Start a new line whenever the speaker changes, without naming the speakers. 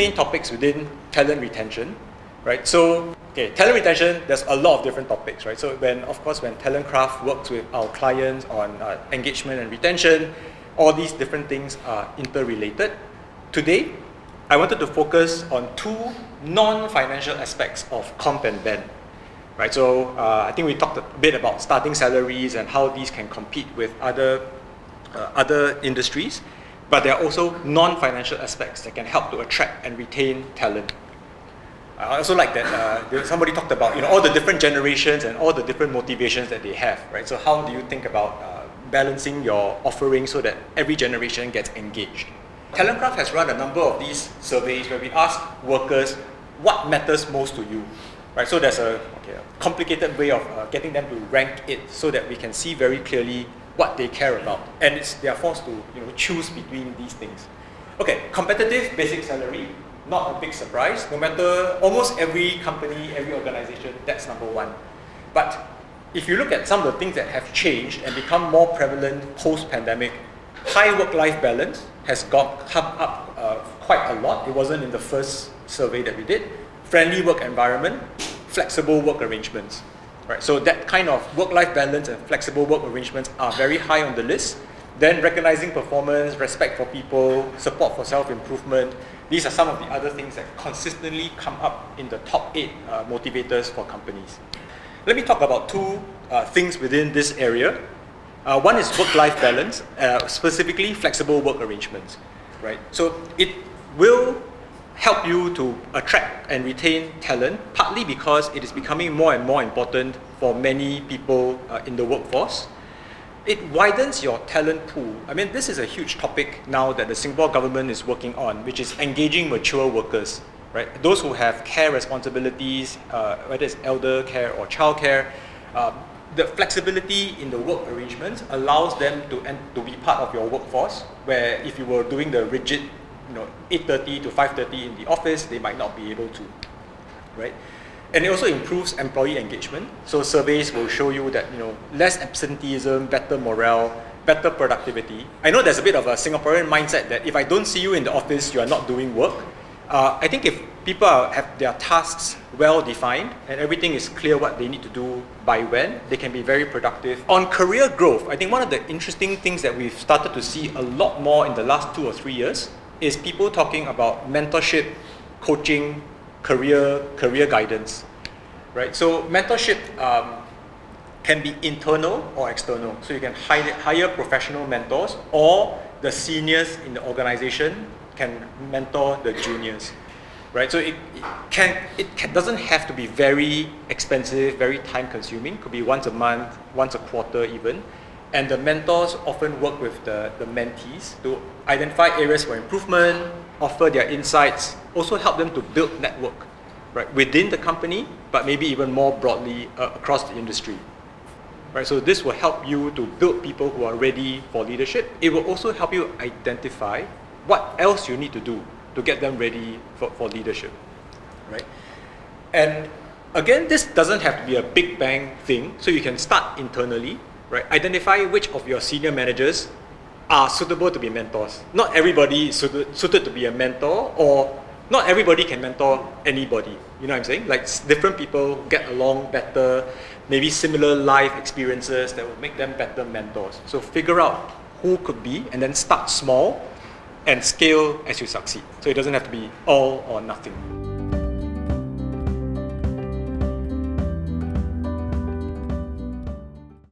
main topics within talent retention, right? So, talent retention, there's a lot of different topics, right? So of course, when TalentKraft works with our clients on engagement and retention, all these different things are interrelated. Today, I wanted to focus on two non-financial aspects of comp and ben, right? So I think we talked a bit about starting salaries and how these can compete with other industries, but there are also non-financial aspects that can help to attract and retain talent. I also like that somebody talked about all the different generations and all the different motivations that they have, right? So how do you think about balancing your offering so that every generation gets engaged? TalentKraft has run a number of these surveys where we ask workers what matters most to you, right? So there's a complicated way of getting them to rank it so that we can see very clearly what they care about, and they are forced to choose between these things. Competitive basic salary, not a big surprise. No matter almost every company, every organization, that's number one. But if you look at some of the things that have changed and become more prevalent post-pandemic, high work-life balance has come up quite a lot. It wasn't in the first survey that we did. Friendly work environment, flexible work arrangements. Right, so that kind of work-life balance and flexible work arrangements are very high on the list. Then recognizing performance, respect for people, support for self-improvement. These are some of the other things that consistently come up in the top 8 motivators for companies. Let me talk about two things within this area. One is work-life balance, specifically flexible work arrangements. Right, so it will help you to attract and retain talent, partly because it is becoming more and more important for many people in the workforce. It widens your talent pool. I mean, this is a huge topic now that the Singapore government is working on, which is engaging mature workers, right? Those who have care responsibilities, whether it's elder care or child care. The flexibility in the work arrangements allows them to be part of your workforce, where if you were doing the rigid 8:30 to 5:30 in the office, they might not be able to, right? And it also improves employee engagement. So surveys will show you that less absenteeism, better morale, better productivity. I know there's a bit of a Singaporean mindset that if I don't see you in the office, you are not doing work. I think if people have their tasks well defined and everything is clear what they need to do by when, they can be very productive. On career growth, I think one of the interesting things that we've started to see a lot more in the last 2 or 3 years is people talking about mentorship, coaching, career guidance, right? So mentorship can be internal or external. So you can hire professional mentors, or the seniors in the organization can mentor the juniors, right? So it doesn't have to be very expensive, very time consuming. Could be once a month, once a quarter even. And the mentors often work with the mentees to identify areas for improvement, offer their insights, also help them to build network, right, within the company, but maybe even more broadly across the industry. Right, so this will help you to build people who are ready for leadership. It will also help you identify what else you need to do to get them ready for leadership, right? And again, this doesn't have to be a big bang thing, so you can start internally. Right? Identify which of your senior managers are suitable to be mentors. Not everybody is suited to be a mentor, or not everybody can mentor anybody. You know what I'm saying? Like different people get along better, maybe similar life experiences that will make them better mentors. So figure out who could be, and then start small and scale as you succeed. So it doesn't have to be all or nothing.